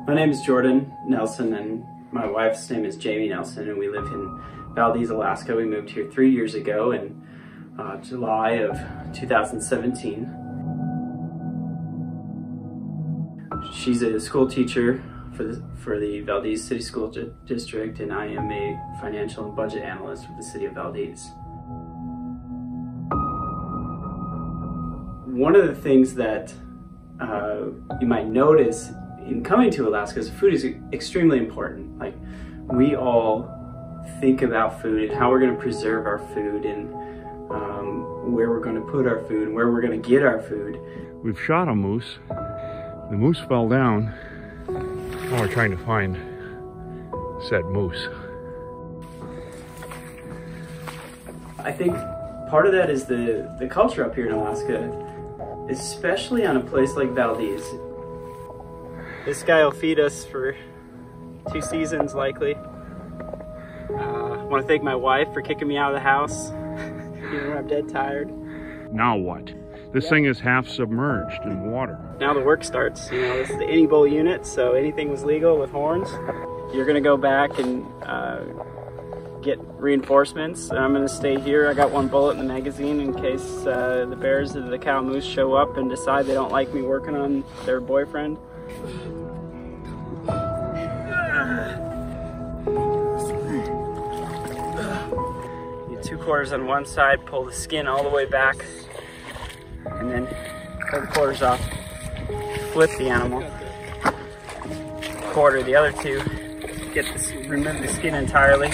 My name is Jordan Nelson and my wife's name is Jamie Nelson, and we live in Valdez, Alaska. We moved here 3 years ago in July of 2017. She's a school teacher for the Valdez City School District, and I am a financial and budget analyst for the city of Valdez. One of the things that you might notice in coming to Alaska is food is extremely important. Like, we all think about food and how we're going to preserve our food, and where we're going to put our food and where we're going to get our food. We've shot a moose. The moose fell down. Now we're trying to find said moose. I think part of that is the culture up here in Alaska, especially on a place like Valdez. This guy will feed us for 2 seasons, likely. I want to thank my wife for kicking me out of the house, even when I'm dead tired. Now what? This thing is half submerged in water. Now the work starts. You know, this is the Any Bull unit, so anything was legal with horns. You're gonna go back and get reinforcements. I'm gonna stay here. I got 1 bullet in the magazine in case the bears or the cow moose show up and decide they don't like me working on their boyfriend. You 2 quarters on one side, pull the skin all the way back, and then pull the quarters off, flip the animal, quarter the other 2, remove the skin entirely,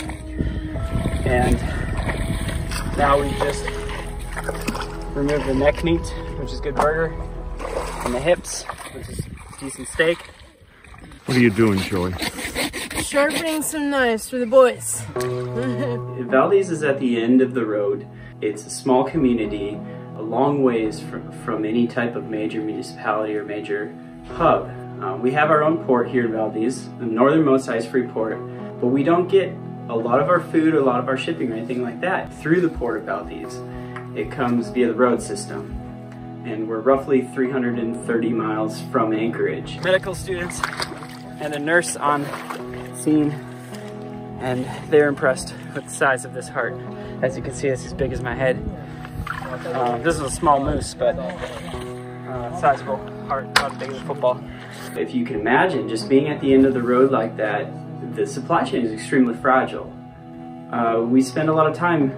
and now we just remove the neck meat, which is good burger, and the hips, which is decent steak. What are you doing, Joey? Sharpening some knives for the boys. Valdez is at the end of the road. It's a small community, a long ways from any type of major municipality or major hub. We have our own port here in Valdez, the northernmost ice-free port, but we don't get a lot of our food or a lot of our shipping or anything like that through the port of Valdez. It comes via the road system, and we're roughly 330 miles from Anchorage. Medical students and a nurse on scene, and they're impressed with the size of this heart. As you can see, it's as big as my head. This is a small moose, but sizable heart, about as big as a football. If you can imagine, just being at the end of the road like that, the supply chain is extremely fragile. We spend a lot of time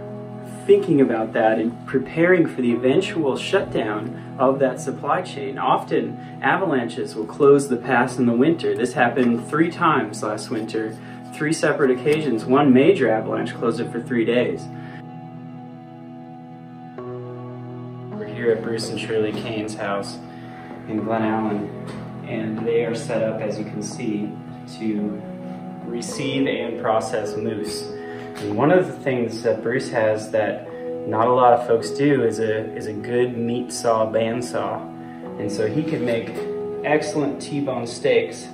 thinking about that and preparing for the eventual shutdown of that supply chain. Often, avalanches will close the pass in the winter. This happened 3 times last winter, 3 separate occasions. One major avalanche closed it for 3 days. We're here at Bruce and Shirley Kane's house in Glen Allen, and they are set up, as you can see, to receive and process moose. And one of the things that Bruce has that not a lot of folks do is a good meat saw, bandsaw. And so he can make excellent T-bone steaks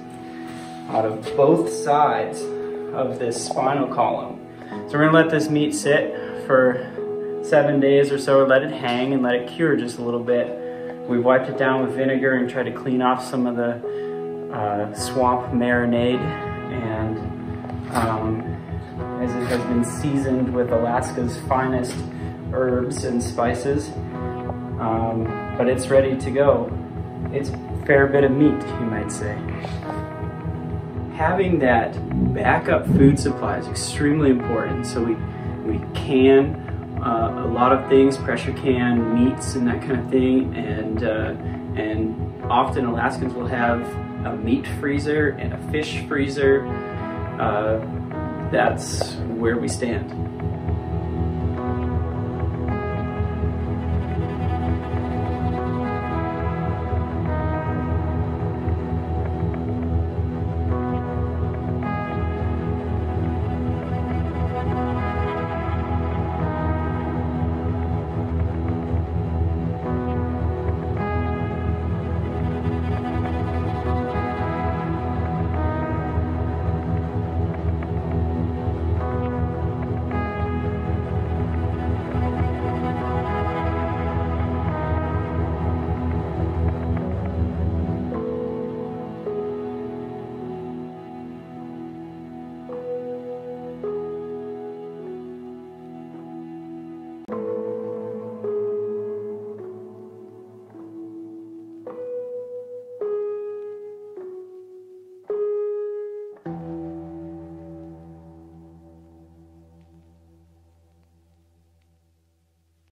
out of both sides of this spinal column. So we're gonna let this meat sit for 7 days or so, or let it hang and let it cure just a little bit. We wiped it down with vinegar and tried to clean off some of the swamp marinade, and as it has been seasoned with Alaska's finest herbs and spices, but it's ready to go. It's a fair bit of meat, you might say. Having that backup food supply is extremely important. So we can a lot of things, pressure can meats and that kind of thing, and often Alaskans will have a meat freezer and a fish freezer. That's where we stand.